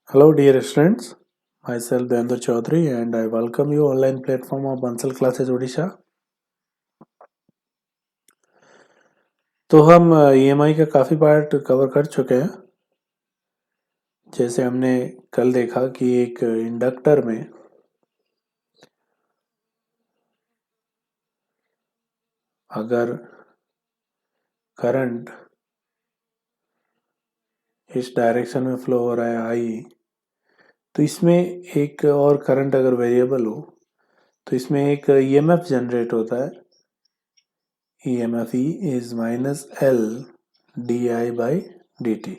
Hello dear students, myself Devendra Chaudhary and I welcome you online platform of Bansal Classes Odisha। तो हम EMI का काफ़ी part cover कर चुके हैं। जैसे हमने कल देखा कि एक इंडक्टर में अगर करंट इस डायरेक्शन में फ्लो हो रहा है आई, तो इसमें एक और करंट अगर वेरिएबल हो तो इसमें एक EMF जनरेट होता है। EMF E is minus L D I by D T,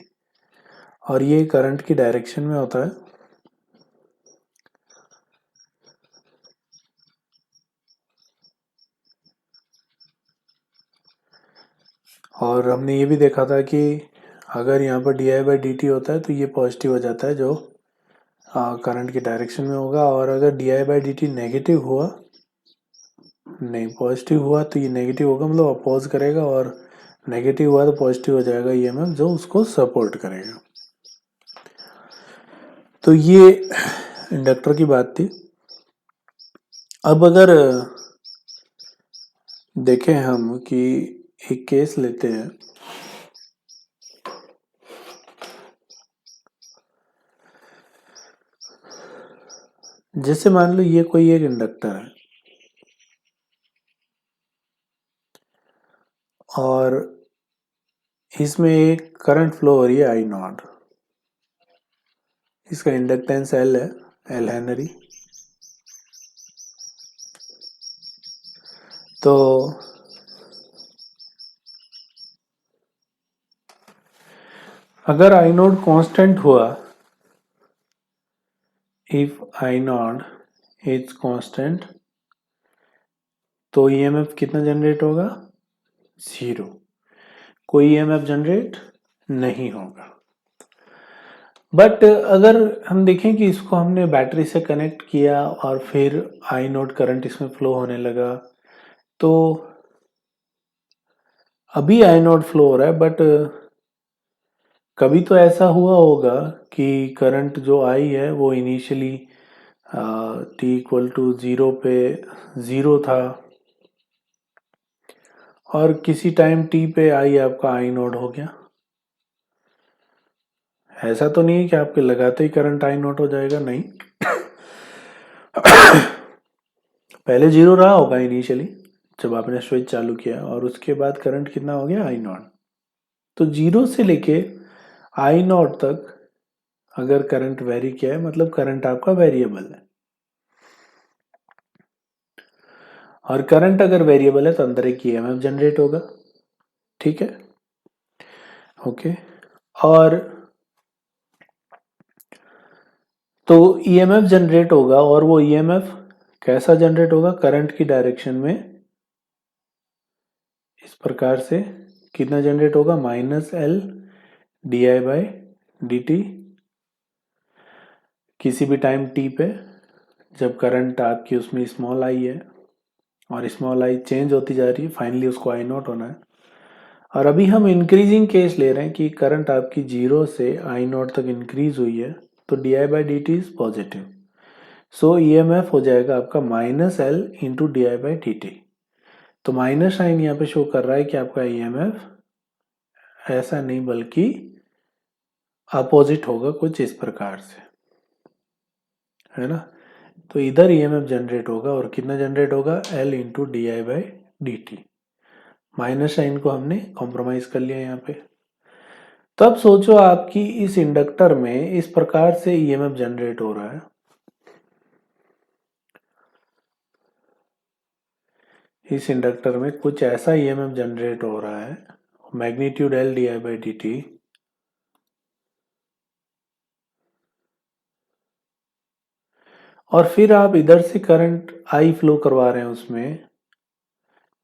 और ये करंट की डायरेक्शन में होता है। और हमने ये भी देखा था कि अगर यहाँ पर D I by D T होता है तो ये पॉजिटिव हो जाता है जो करंट की डायरेक्शन में होगा, और अगर D I by D T negative हुआ, नहीं पॉजिटिव हुआ तो ये नेगेटिव होगा, मतलब अपोज करेगा, और नेगेटिव हुआ तो पॉजिटिव हो जाएगा ईएमएफ जो उसको सपोर्ट करेगा। तो ये इंडक्टर की बात थी। अब अगर देखें हम कि एक केस लेते हैं, जैसे मान लो ये कोई एक इंडक्टर है और इसमें एक करंट फ्लो हो रही है आई नॉट। इसका इंडक्टेंस एल है, एल हेनरी। तो अगर आई नॉट कांस्टेंट हुआ, if I not is constant, तो ईएमएफ कितना जनरेट होगा? 0। कोई ईएमएफ जनरेट नहीं होगा। बट अगर हम देखें कि इसको हमने बैटरी से कनेक्ट किया और फिर आई नोट करंट इसमें फ्लो होने लगा, तो अभी आई नोट फ्लो हो रहा है, बट कभी तो ऐसा हुआ होगा कि करंट जो आई है वो इनिशियली टी इक्वल टू 0 पे 0 था, और किसी टाइम टी पे आई आपका आई नोट हो गया। ऐसा तो नहीं है कि आपके लगाते ही करंट आई नोट हो जाएगा, नहीं। पहले 0 रहा होगा इनिशियली जब आपने स्विच चालू किया, और उसके बाद करंट कितना हो गया? आई नॉट। तो 0 से लेके आई नॉट तक अगर करंट वेरी किया है, मतलब करंट आपका वेरिएबल है, और करंट अगर वेरिएबल है तो अंदर एक ईएमएफ जनरेट होगा। ठीक है, ओके। और तो ईएमएफ जनरेट होगा, और वो ईएमएफ कैसा जनरेट होगा? करंट की डायरेक्शन में इस प्रकार से कितना जनरेट होगा? Minus L D I by D T किसी भी टाइम टी पे, जब करंट आपकी उसमें स्मॉल आई है और स्मॉल आई चेंज होती जा रही है, फाइनली उसको आई नॉट होना है। और अभी हम इंक्रीजिंग केस ले रहे हैं कि करंट आपकी 0 से आई नॉट तक इंक्रीज हुई है, तो D I by D T is positive. So E M F हो जाएगा आपका minus L into D I by D T. तो माइनस साइन यहाँ पे शो कर रहा है कि आपका ई एम एफ ऐसा नहीं बल्कि अपोजिट होगा कुछ इस प्रकार से, है ना। तो इधर ईएमएफ जनरेट होगा, और कितना जनरेट होगा? L into D I by D T. Minus sign को हमने कॉम्प्रोमाइज कर लिया यहाँ पे। तब सोचो आपकी इस इंडक्टर में इस प्रकार से ईएमएफ जनरेट हो रहा है, इस इंडक्टर में कुछ ऐसा ईएमएफ जनरेट हो रहा है, magnitude L D I by D T. और फिर आप इधर से करंट आई फ्लो करवा रहे हैं उसमें,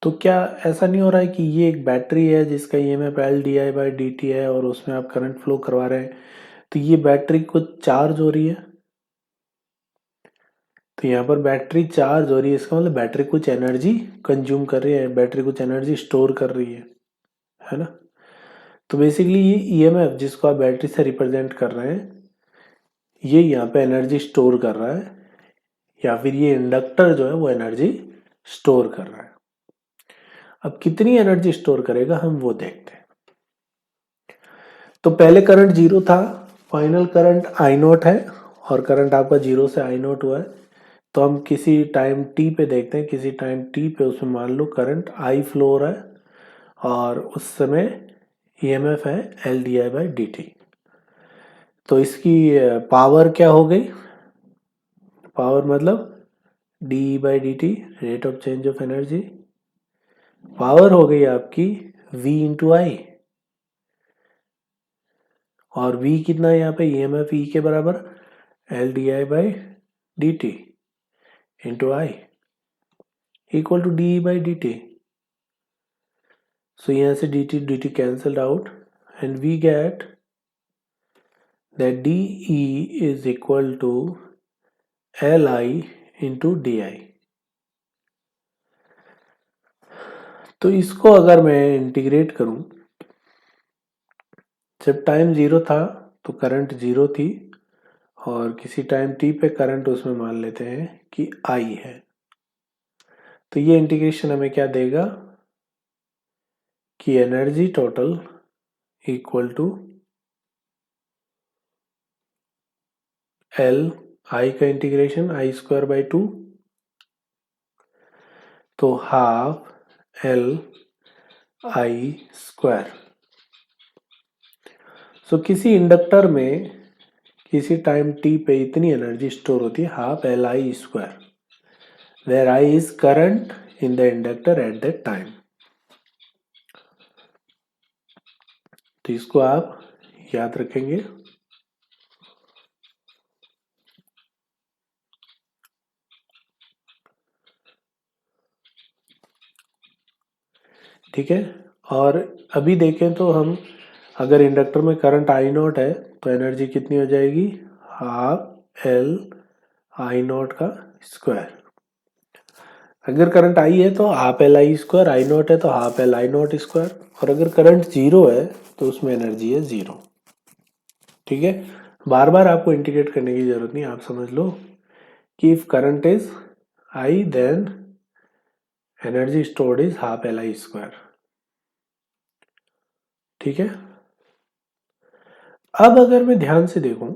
तो क्या ऐसा नहीं हो रहा है कि ये एक बैटरी है जिसका EMF L D I by D T है, और उसमें आप करंट फ्लो करवा रहे हैं, तो ये बैटरी कुछ चार्ज हो रही है। तो यहाँ पर बैटरी चार्ज हो रही है, इसका मतलब बैटरी कुछ एनर्जी कंज्यूम कर रही है, बैटरी कुछ एनर्जी स्टोर कर रही है ना। तो बेसिकली ये ईएमएफ जिसको आप बैटरी से रिप्रेजेंट कर रहे हैं, ये यहाँ पे एनर्जी स्टोर कर रहा है या फिर ये इंडक्टर जो है वो एनर्जी स्टोर कर रहा है। अब कितनी एनर्जी स्टोर करेगा हम वो देखते हैं। तो पहले करंट जीरो था, फाइनल करंट आई नोट है और करंट आपका जीरो से आई नोट हुआ है। तो हम किसी टाइम टी पे देखते हैं, किसी टाइम टी पे उसमें मान लो करंट आई फ्लो हो रहा है और उस समय ईएमएफ है L D I by D T. तो इसकी पावर क्या हो गई, पावर मतलब D by D T, rate of change of energy. Power हो गई आपकी v इंटू आई, और v कितना है यहाँ पे, ईएमएफ ई के बराबर L D I by D T into I equal to D by D T. So यहाँ से D T cancelled out and we get that D E is equal to L I into D I. तो इसको अगर मैं integrate करूं, जब time zero था तो करंट जीरो थी और किसी टाइम टी पे करंट उसमें मान लेते हैं कि आई है। तो ये इंटीग्रेशन हमें क्या देगा कि energy total equal to L I का integration I square by two, तो half L I square. So किसी इंडक्टर में किसी टाइम टी पे इतनी एनर्जी स्टोर होती है half L I square, where I is current in the inductor at that time. तो इसको आप याद रखेंगे। ठीक है, और अभी देखें तो हम अगर इंडक्टर में करंट आई नॉट है तो एनर्जी कितनी हो जाएगी, हाफ एल आई नॉट का स्क्वायर। अगर करंट आई है तो half L I square, I naught है तो हाफ एल आई नॉट स्क्वायर, और अगर करंट जीरो है तो उसमें एनर्जी है जीरो। ठीक है, बार बार आपको इंटीग्रेट करने की जरूरत नहीं, आप समझ लो कि if current is I then energy stored is half L I square. ठीक है, अब अगर मैं ध्यान से देखूं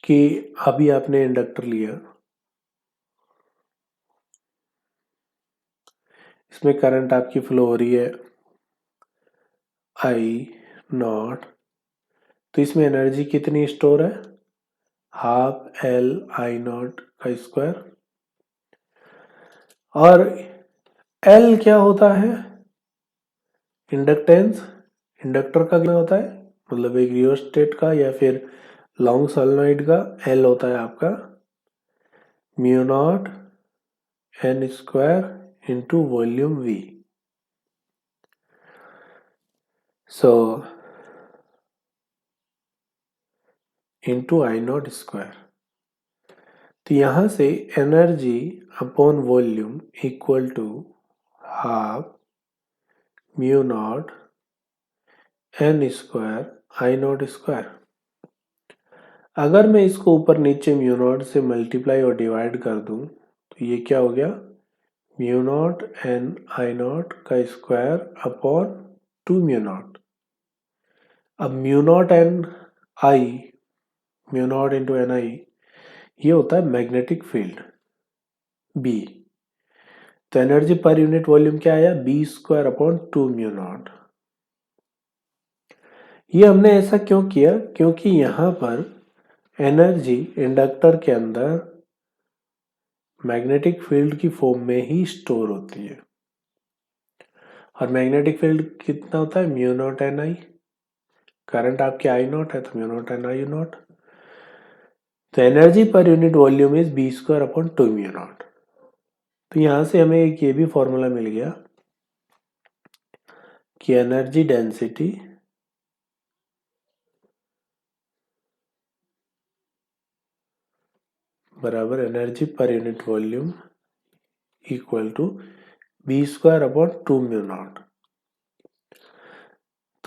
कि अभी आपने इंडक्टर लिया, इसमें करंट आपकी फ्लो हो रही है आई नॉट, तो इसमें एनर्जी कितनी स्टोर है, हाफ एल आई नॉट का स्क्वायर। और एल क्या होता है, इंडक्टेंस, इंडक्टर का क्या होता है, मतलब एक रियोस्टेट का या फिर लॉन्ग सोलेनोइड का एल होता है आपका mu naught N square into volume V. So into I naught square. तो यहां से energy upon volume equal to half mu naught N square I naught square. अगर मैं इसको ऊपर नीचे म्यू नॉट से मल्टीप्लाई और डिवाइड कर दूं तो ये क्या हो गया, mu naught N I naught का square upon two mu naught. अब mu naught N I, mu naught into N आई, ये होता है मैग्नेटिक फील्ड बी। तो एनर्जी पर यूनिट वॉल्यूम क्या आया, B square upon two mu naught. ये हमने ऐसा क्यों किया, क्योंकि यहां पर एनर्जी इंडक्टर के अंदर मैग्नेटिक फील्ड की फॉर्म में ही स्टोर होती है, और मैग्नेटिक फील्ड कितना होता है, mu naught N I. Current आपकी आई नॉट है तो mu naught N I naught. तो energy per unit volume is B square upon two mu naught. तो यहां से हमें एक ये भी फॉर्मूला मिल गया कि एनर्जी डेंसिटी बराबर energy per unit volume equal to B square upon two mu naught.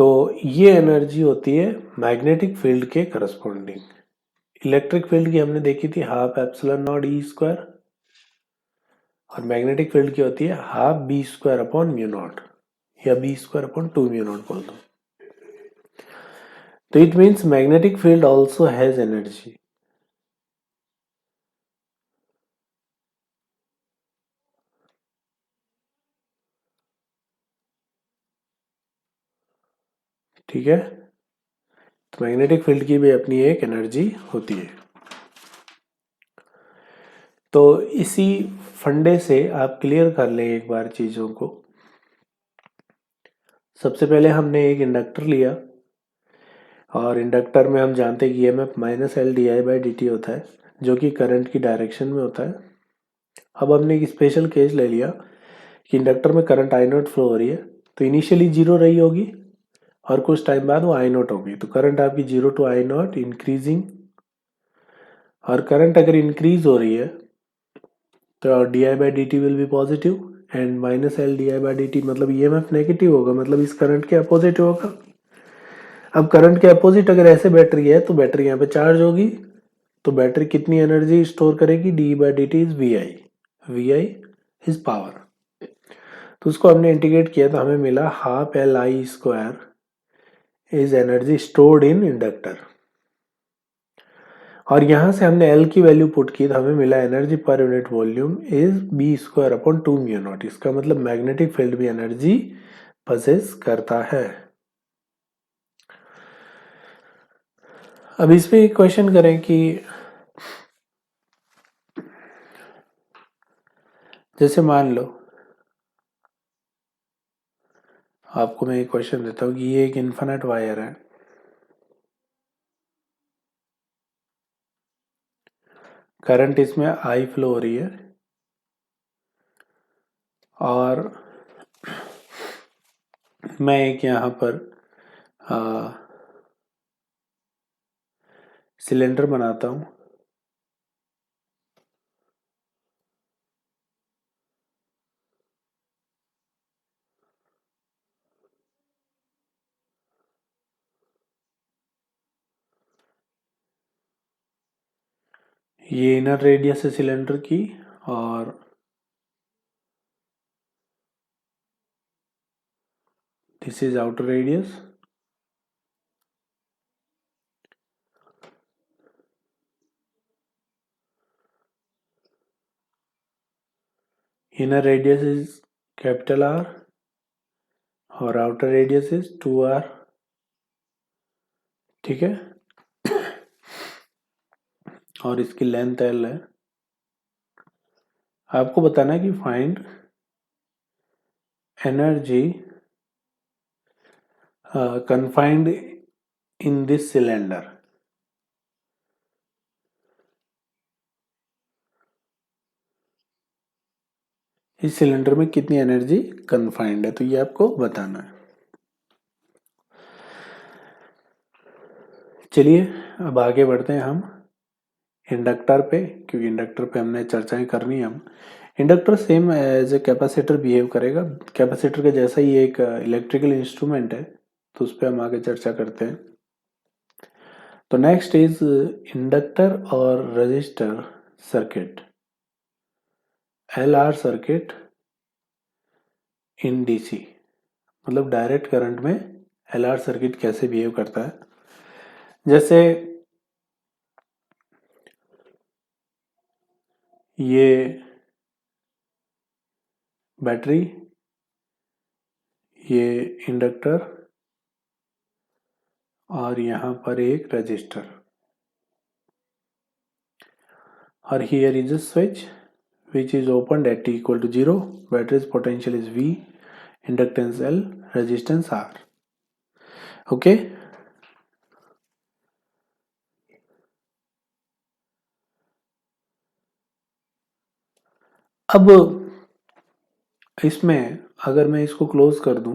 तो ये एनर्जी होती है मैग्नेटिक फील्ड के करस्पॉन्डिंग। इलेक्ट्रिक फील्ड की हमने देखी थी half epsilon naught E square, और मैग्नेटिक फील्ड की होती है half B square upon mu naught, या B square upon 2 mu naught बोल दो। तो it means magnetic field also has energy. ठीक है, तो मैग्नेटिक फील्ड की भी अपनी एक एनर्जी होती है। तो इसी फंडे से आप क्लियर कर लें एक बार चीज़ों को। सबसे पहले हमने एक इंडक्टर लिया, और इंडक्टर में हम जानते हैं कि EMF minus L D I by D T होता है, जो कि करंट की डायरेक्शन में होता है। अब हमने एक स्पेशल केस ले लिया कि इंडक्टर में करंट आई नोट फ्लो हो रही है, तो इनिशियली जीरो रही होगी और कुछ टाइम बाद वो आई नोट होगी, तो करंट आपकी zero to I not increasing. और करंट अगर इंक्रीज हो रही है तो D I by D T will be positive, and minus L D I by D T मतलब EMF नेगेटिव होगा, मतलब इस करंट के अपोजिट होगा। अब करंट के अपोजिट अगर ऐसे बैटरी है तो बैटरी यहाँ पे चार्ज होगी, तो बैटरी कितनी एनर्जी स्टोर करेगी, D by D T is V I, V I is power. तो उसको हमने इंटीग्रेट किया तो हमें मिला half L I square is energy stored in inductor, और यहां से हमने एल की वैल्यू पुट की तो हमें मिला energy per unit volume is B square upon 2 mu naught. इसका मतलब मैग्नेटिक फील्ड भी एनर्जी पजेस करता है। अब इस पे एक क्वेश्चन करें कि जैसे मान लो आपको मैं एक क्वेश्चन देता हूँ कि ये एक इन्फिनिट वायर है, करंट इसमें आई फ्लो हो रही है, और मैं एक यहाँ पर सिलेंडर बनाता हूँ, ये इनर रेडियस है सिलेंडर की, और this is outer radius. Inner radius is capital R और आउटर रेडियस इज 2r। ठीक है, और इसकी लेंथ l है। आपको बताना है कि find energy confined in this cylinder. इस सिलेंडर में कितनी एनर्जी कन्फाइंड है, तो ये आपको बताना है। चलिए अब आगे बढ़ते हैं हम इंडक्टर पे, क्योंकि इंडक्टर पे हमने चर्चाएं करनी है। हम inductor same as a capacitor behave करेगा, कैपेसिटर के जैसा ही एक इलेक्ट्रिकल इंस्ट्रूमेंट है, तो उस पर हम आगे चर्चा करते हैं। तो नेक्स्ट इज इंडक्टर और register circuit, LR circuit in DC, मतलब डायरेक्ट करंट में LR सर्किट कैसे बिहेव करता है। जैसे ये बैटरी, ये इंडक्टर, और यहाँ पर एक रजिस्टर, और here is a switch which is opened at t equal to 0, battery's potential is V, inductance L, resistance R. Okay, अब इसमें अगर मैं इसको क्लोज कर दूं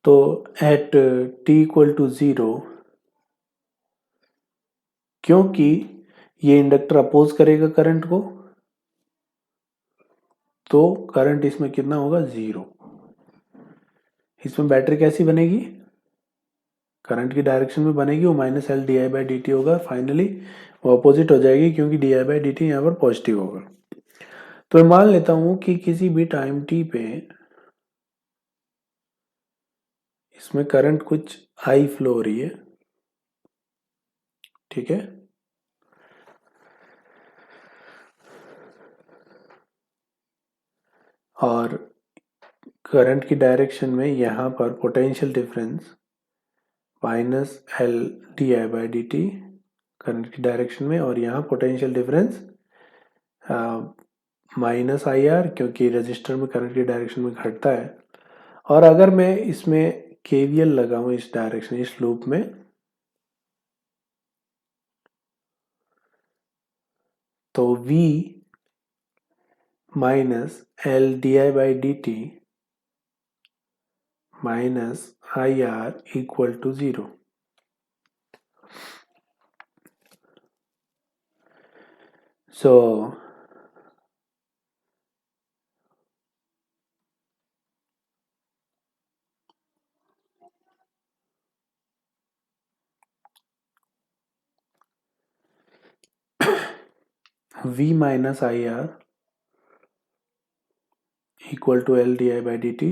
तो एट t इक्वल टू 0, क्योंकि ये इंडक्टर अपोज करेगा करंट को, तो करंट इसमें कितना होगा, 0। इसमें बैटरी कैसी बनेगी, करंट की डायरेक्शन में बनेगी, वो minus L D I by D T होगा। फाइनली वो अपोजिट हो जाएगी क्योंकि D I by D T यहाँ पर पॉजिटिव होगा। तो मैं मान लेता हूँ कि किसी भी टाइम टी पे इसमें करंट कुछ आई फ्लो हो रही है, ठीक है। और करंट की डायरेक्शन में यहाँ पर potential difference minus L D I by D T current की डायरेक्शन में, और यहाँ potential difference minus I are क्योंकि रजिस्टर में करंट की डायरेक्शन में घटता है। और अगर मैं इसमें केवीएल लगाऊं इस डायरेक्शन, इस लूप में, तो V minus L D I by D T minus I R equal to 0। So V minus I R equal to L D I by D T,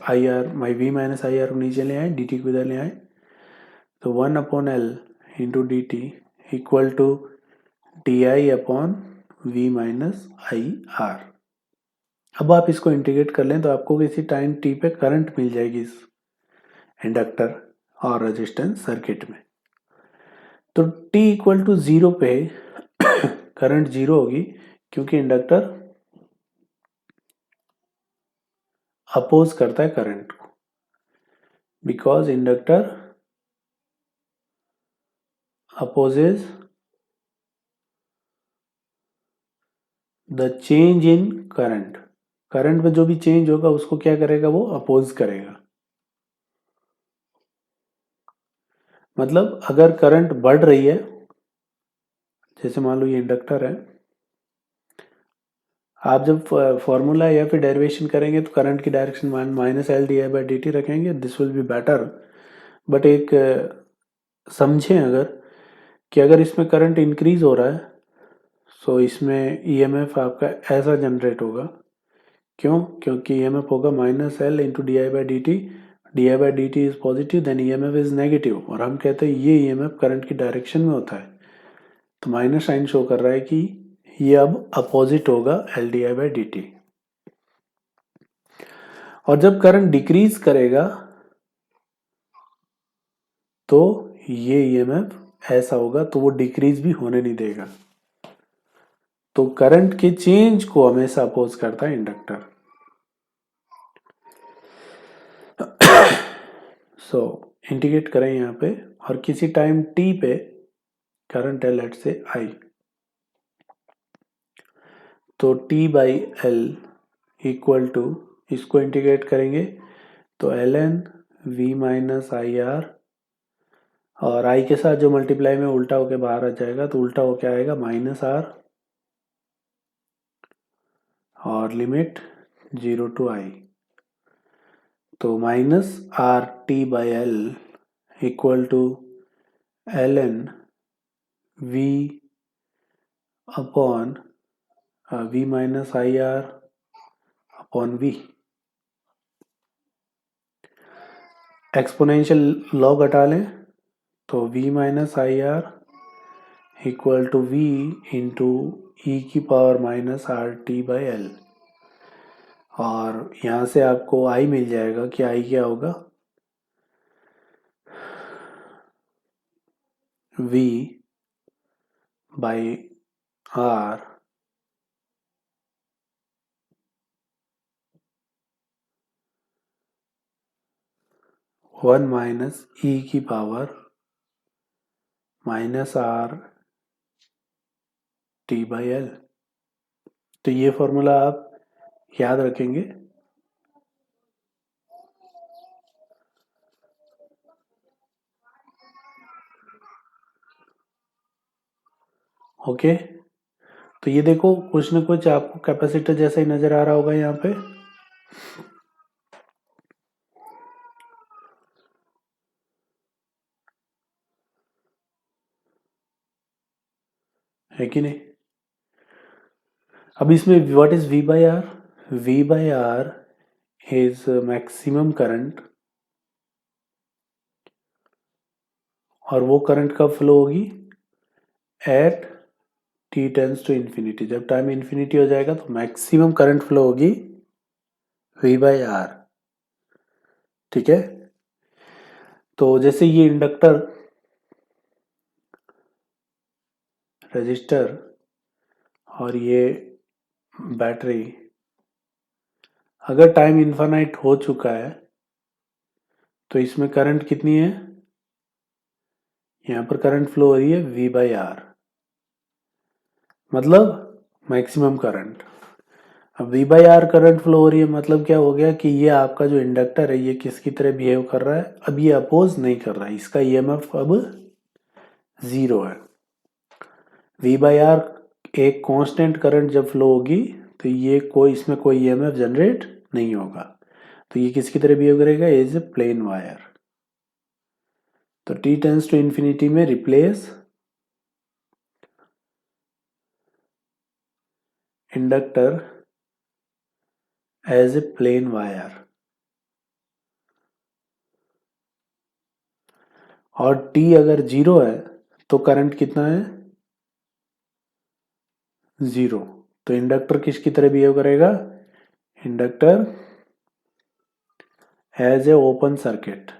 I R V minus I R को नीचे ले आए, D T को इधर ले आए, तो 1 upon L into D T equal to D I upon V minus I R. अब आप इसको इंटीग्रेट कर लें तो आपको किसी टाइम t पे करंट मिल जाएगी इस इंडक्टर और रेजिस्टेंस सर्किट में। तो t इक्वल टू 0 पे करंट 0 होगी क्योंकि इंडक्टर अपोज करता है करंट को, because inductor opposes the change in current. Current में जो भी चेंज होगा उसको क्या करेगा, वो अपोज करेगा। मतलब अगर करंट बढ़ रही है, जैसे मान लो ये इंडक्टर है, आप जब फॉर्मूला या फिर डेरिवेशन करेंगे तो करंट की direction minus L D I by D T रखेंगे, this will be better. But एक समझें अगर कि अगर इसमें करंट इंक्रीज हो रहा है सो इसमें ईएमएफ आपका ऐसा जनरेट होगा। क्यों, क्योंकि ईएमएफ होगा minus L into D I by D T, D I by D T is positive then EMF is negative, और हम कहते हैं ये ईएमएफ करंट की डायरेक्शन में होता है। तो माइनस साइन शो कर रहा है कि ये अब अपोजिट होगा L D I by D T. और जब करंट डिक्रीज करेगा तो ये ईएमएफ ऐसा होगा, तो वो डिक्रीज भी होने नहीं देगा। तो करंट के चेंज को हमेशा अपोज करता है इंडक्टर। सो इंटीग्रेट करें यहाँ पे, और किसी टाइम t पे करंट है लेट से I, तो t by L equal to, इसको इंटीग्रेट करेंगे तो ln v minus I R, और I के साथ जो मल्टीप्लाई में उल्टा होके बाहर आ जाएगा तो उल्टा होके आएगा माइनस आर, और लिमिट 0 टू I। तो minus R T by L equal to ln v upon v minus I R upon v। Exponential log हटा लें तो v minus I R equal to v into E की power minus R T by L, और यहाँ से आपको i मिल जाएगा कि i क्या होगा, v by R one minus E की power minus R T by L. तो ये फॉर्मूला आप याद रखेंगे। ओके, तो ये देखो कुछ न कुछ आपको कैपेसिटर जैसा ही नजर आ रहा होगा यहाँ पे। है कि नहीं? अब इसमें what is V by R? V by R is maximum current, और वो करंट कब फ्लो होगी? At t tends to infinity. जब टाइम इन्फिनिटी हो जाएगा तो मैक्सिमम करंट फ्लो होगी V बाई आर। ठीक है, तो जैसे ये इंडक्टर, रजिस्टर और ये बैटरी, अगर टाइम इन्फानाइट हो चुका है तो इसमें करंट कितनी है? यहाँ पर करंट फ्लो हो रही है V बाई आर, मतलब मैक्सिमम करंट। अब V by R current flow हो रही है, मतलब क्या हो गया कि ये आपका जो इंडक्टर है ये किसकी तरह बिहेव कर रहा है? अब ये अपोज नहीं कर रहा है, इसका EMF अब 0 है। V बाई आर एक कांस्टेंट करंट जब फ्लो होगी तो ये इसमें कोई EMF जनरेट नहीं होगा, तो ये किसकी तरह बिहेव करेगा? As a plain wire. तो t टेंस टू इन्फिनिटी में replace inductor as a plain wire, और t अगर 0 है तो करंट कितना है? 0। तो इंडक्टर किसकी तरह बिहेव करेगा? Inductor as a open circuit.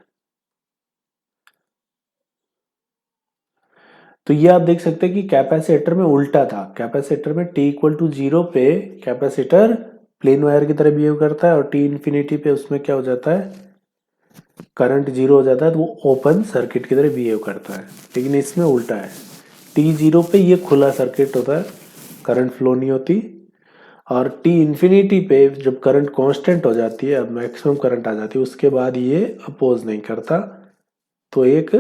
तो ये आप देख सकते हैं कि कैपेसिटर में उल्टा था। कैपेसिटर में t इक्वल टू 0 पे कैपेसिटर प्लेन वायर की तरह बिहेव करता है, और t इन्फिनिटी पे उसमें क्या हो जाता है? करंट 0 हो जाता है, तो वो ओपन सर्किट की तरह बिहेव करता है। लेकिन इसमें उल्टा है, t 0 पे ये खुला सर्किट होता है, करंट फ्लो नहीं होती, और t इन्फिनिटी पे जब करंट कांस्टेंट हो जाती है, अब मैक्सिमम करंट आ जाती है, उसके बाद ये अपोज नहीं करता, तो एक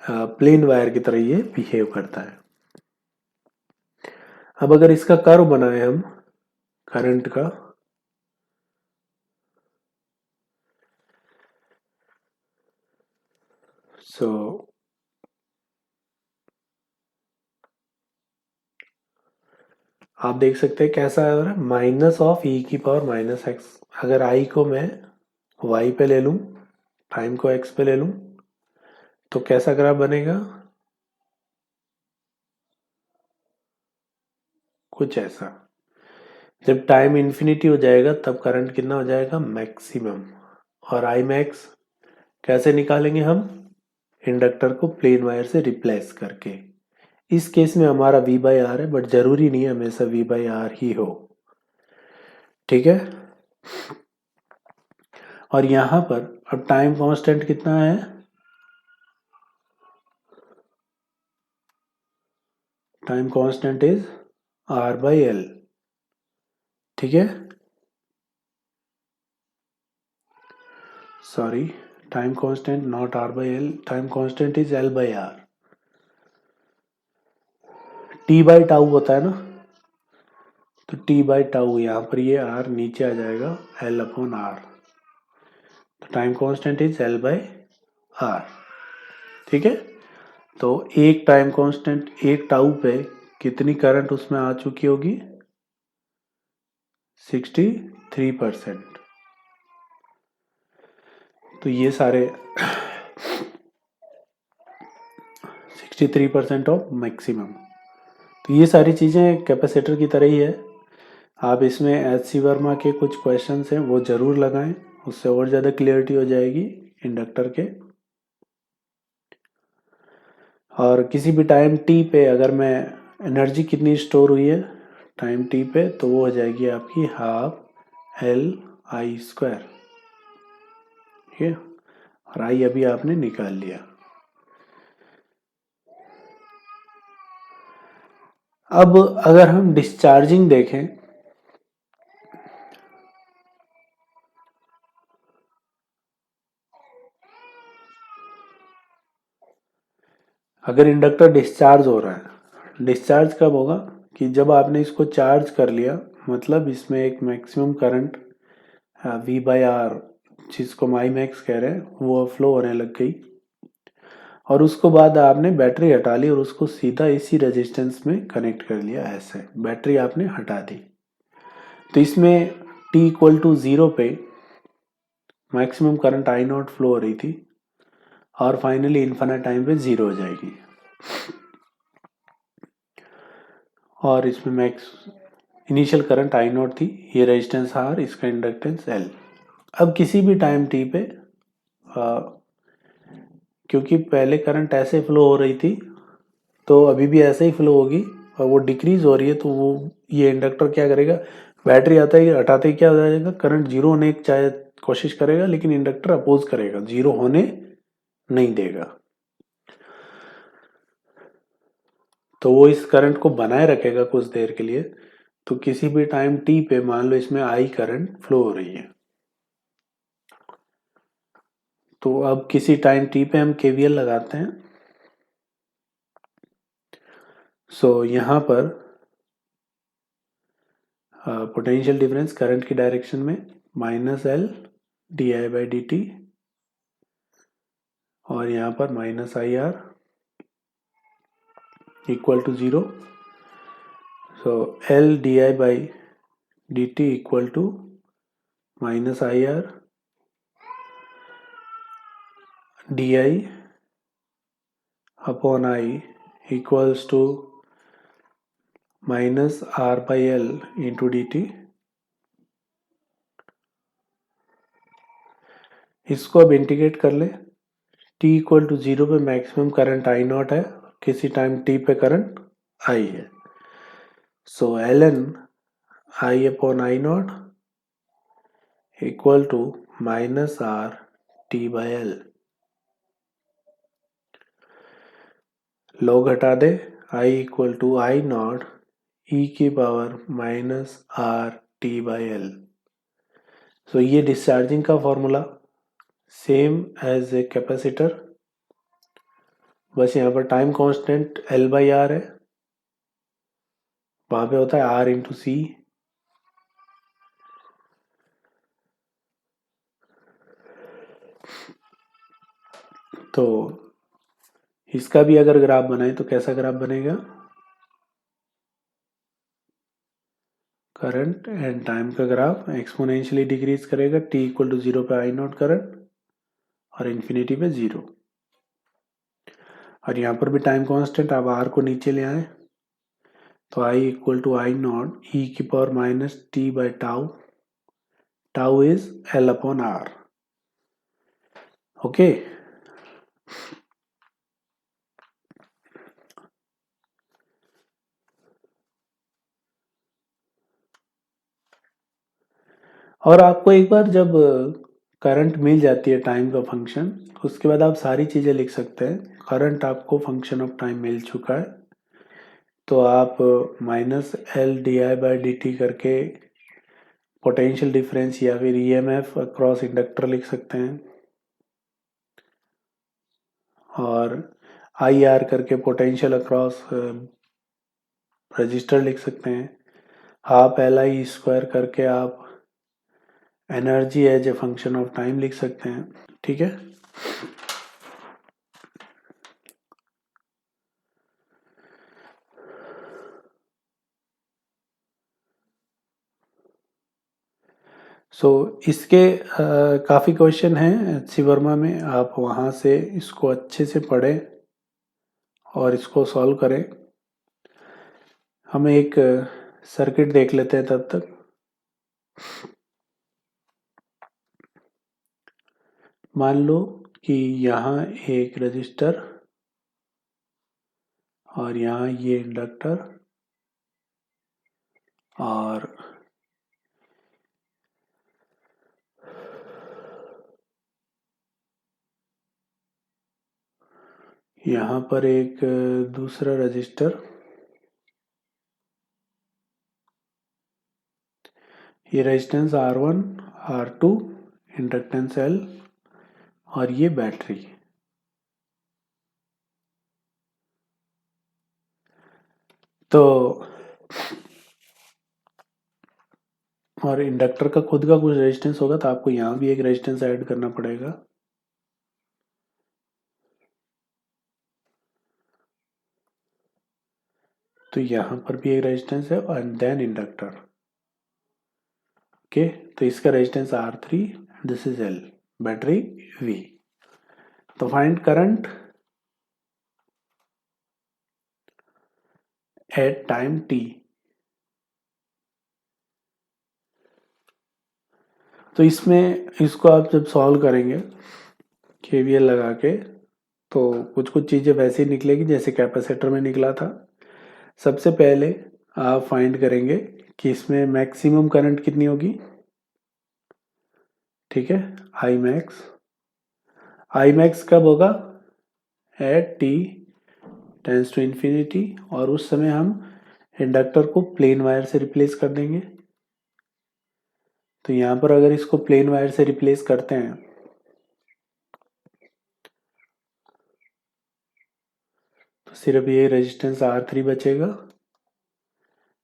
प्लेन वायर की तरह ये बिहेव करता है। अब अगर इसका कर्व बनाए हम करंट का, सो आप देख सकते हैं कैसा है, माइनस ऑफ ई की पावर माइनस एक्स। अगर आई को मैं वाई पे ले लूं, टाइम को एक्स पे ले लूं, तो कैसा ग्राफ बनेगा? कुछ ऐसा। जब टाइम इन्फिनिटी हो जाएगा तब करंट कितना हो जाएगा? मैक्सिमम। और आई मैक्स कैसे निकालेंगे हम? इंडक्टर को प्लेन वायर से रिप्लेस करके। इस केस में हमारा V बाई आर है, बट जरूरी नहीं है हमेशा V बाई आर ही हो। ठीक है, और यहां पर अब टाइम कांस्टेंट कितना है? Time constant is R by L. ठीक है, sorry, time constant not R by L, time constant is L by R. T by tau होता है ना, तो T बाई टाउ, यहाँ पर ये R नीचे आ जाएगा, L अपॉन आर। तो time constant is L by R. ठीक है, तो एक टाइम कांस्टेंट, एक टाउ पे कितनी करंट उसमें आ चुकी होगी? 63%। तो ये सारे 63% ऑफ मैक्सिमम। तो ये सारी चीज़ें कैपेसिटर की तरह ही है। आप इसमें एच.सी. वर्मा के कुछ क्वेश्चंस हैं वो ज़रूर लगाएं, उससे और ज़्यादा क्लियरिटी हो जाएगी इंडक्टर के। और किसी भी टाइम टी पे अगर मैं एनर्जी कितनी स्टोर हुई है टाइम टी पे, तो वो हो जाएगी आपकी हाफ एल आई स्क्वायर। ठीक है, और आई अभी आपने निकाल लिया। अब अगर हम डिस्चार्जिंग देखें, अगर इंडक्टर डिस्चार्ज हो रहा है, डिस्चार्ज कब होगा? कि जब आपने इसको चार्ज कर लिया, मतलब इसमें एक maximum current V by R, जिसको माई मैक्स कह रहे हैं, वो फ्लो होने लग गई। और उसको बाद आपने बैटरी हटा ली और उसको सीधा इसी रेजिस्टेंस में कनेक्ट कर लिया। ऐसे बैटरी आपने हटा दी, तो इसमें t इक्वल टू 0 पे maximum current I not flow हो रही थी और फाइनली इन्फिनिट टाइम पे 0 हो जाएगी। और इसमें max initial current I not थी, ये रेजिस्टेंस R, इसका इंडक्टेंस L। अब किसी भी टाइम t पे क्योंकि पहले करंट ऐसे फ्लो हो रही थी तो अभी भी ऐसे ही फ्लो होगी और वो डिक्रीज हो रही है, तो वो ये इंडक्टर क्या करेगा, बैटरी आता ही हटाते ही क्या हो जाएगा, करंट जीरो होने की चाहे कोशिश करेगा, लेकिन इंडक्टर अपोज करेगा, जीरो होने नहीं देगा। तो वो इस करंट को बनाए रखेगा कुछ देर के लिए। तो किसी भी टाइम t पे मान लो इसमें I करंट फ्लो हो रही है, तो अब किसी टाइम t पे हम KVL लगाते हैं। सो यहाँ पर पोटेंशियल डिफरेंस करंट की डायरेक्शन में -L di/dt और यहाँ पर -IR equal to 0। So L di/dt equal to -IR di upon I equals to -R/L into dt। इसको अब इंटीग्रेट कर ले। t इक्वल टू 0 पे मैक्सिमम करंट I नॉट है, किसी टाइम t पे करंट I है। So ln I upon I naught equal to -R t/L। Log हटा दे, I equal to I naught e की पावर -R t/L। सो ये डिस्चार्जिंग का formula same as a capacitor, बस यहाँ पर टाइम कांस्टेंट L/R है, वहाँ पे होता है R इंटू सी। तो इसका भी अगर ग्राफ बनाए तो कैसा ग्राफ बनेगा, करंट एंड टाइम का ग्राफ एक्सपोनेंशियली डिक्रीज करेगा, t इक्वल टू 0 पे I नॉट करंट और इन्फिनिटी पे 0। और यहाँ पर भी टाइम कांस्टेंट, अब R को नीचे ले आए तो I equal to I naught e की पावर -t/टाउ, tau is L upon R। Okay, और आपको एक बार जब करंट मिल जाती है टाइम का फंक्शन, उसके बाद आप सारी चीज़ें लिख सकते हैं। करंट आपको फंक्शन ऑफ टाइम मिल चुका है, तो आप -L di/dt करके पोटेंशियल डिफरेंस या फिर EMF अक्रॉस इंडक्टर लिख सकते हैं, और IR करके पोटेंशियल अक्रॉस रजिस्टर लिख सकते हैं। हाफ LI² करके आप energy as a function of time लिख सकते हैं। ठीक है, इसके काफ़ी क्वेश्चन हैं HC वर्मा में, आप वहाँ से इसको अच्छे से पढ़ें और इसको सॉल्व करें। हम एक सर्किट देख लेते हैं तब तक। मान लो कि यहाँ एक रजिस्टर और यहाँ ये इंडक्टर और यहाँ पर एक दूसरा रजिस्टर, ये resistance R1, R2, inductance L और ये बैटरी। तो और इंडक्टर का खुद का कुछ रेजिस्टेंस होगा तो आपको यहाँ भी एक रेजिस्टेंस ऐड करना पड़ेगा। तो यहाँ पर भी एक रेजिस्टेंस है एंड देन इंडक्टर। ओके, तो इसका resistance R3, this is L, battery V। तो find current at time t। तो इसमें इसको आप जब सॉल्व करेंगे KVL लगा के तो कुछ कुछ चीज़ें वैसे ही निकलेगी जैसे कैपेसिटर में निकला था। सबसे पहले आप फाइंड करेंगे कि इसमें मैक्सिमम करंट कितनी होगी। ठीक है, आई मैक्स कब होगा, at t tends to infinity, और उस समय हम इंडक्टर को प्लेन वायर से रिप्लेस कर देंगे। तो यहाँ पर अगर इसको प्लेन वायर से रिप्लेस करते हैं तो सिर्फ ये रेजिस्टेंस R3 बचेगा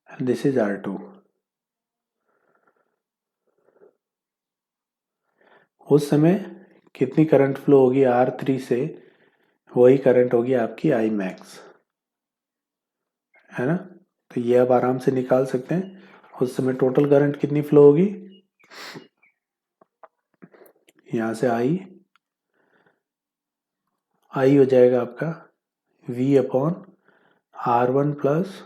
एंड दिस इज R2। उस समय कितनी करंट फ्लो होगी R3 से, वही करंट होगी आपकी आई मैक्स, है ना। तो ये आप आराम से निकाल सकते हैं। उस समय टोटल करंट कितनी फ्लो होगी, यहाँ से आई हो जाएगा आपका V upon R1 plus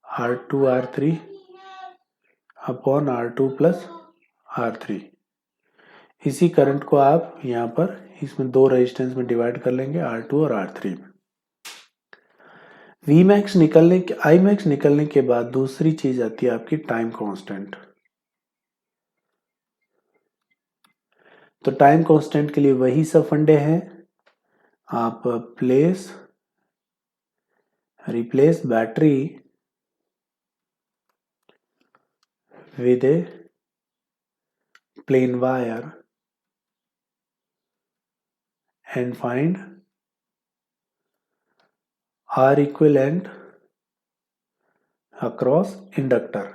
R2 R3 upon R2 plus R3। इसी करंट को आप यहाँ पर इसमें दो रेजिस्टेंस में डिवाइड कर लेंगे, R2 और R3 में। V मैक्स निकलने के, आई मैक्स निकलने के बाद दूसरी चीज आती है आपकी टाइम कांस्टेंट। तो टाइम कांस्टेंट के लिए वही सब फंडे हैं, आप replace battery with a plain wire and find R equivalent across inductor।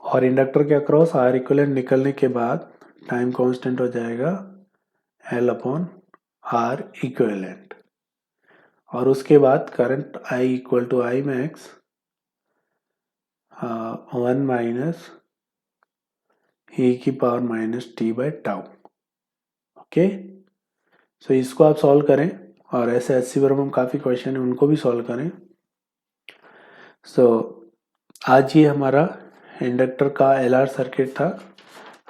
और इंडक्टर के अक्रॉस R इक्विवेलेंट निकलने के बाद टाइम कांस्टेंट हो जाएगा L अपॉन R इक्विवेलेंट, और उसके बाद current I equal to I max 1 minus e की power minus T by tau. Okay, so इसको आप सॉल्व करें, और ऐसे एचसी वर्म काफ़ी क्वेश्चन है उनको भी सॉल्व करें। सो आज ये हमारा इंडक्टर का LR सर्किट था।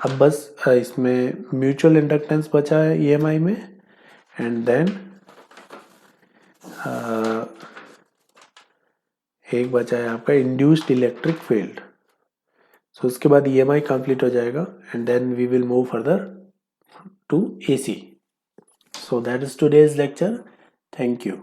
अब बस इसमें म्यूचुअल इंडक्टेंस बचा है EMI में, एंड देन एक बचा है आपका इंड्यूस्ड इलेक्ट्रिक फील्ड। सो उसके बाद EMI कंप्लीट हो जाएगा and then we will move further to AC। So that is today's lecture. Thank you.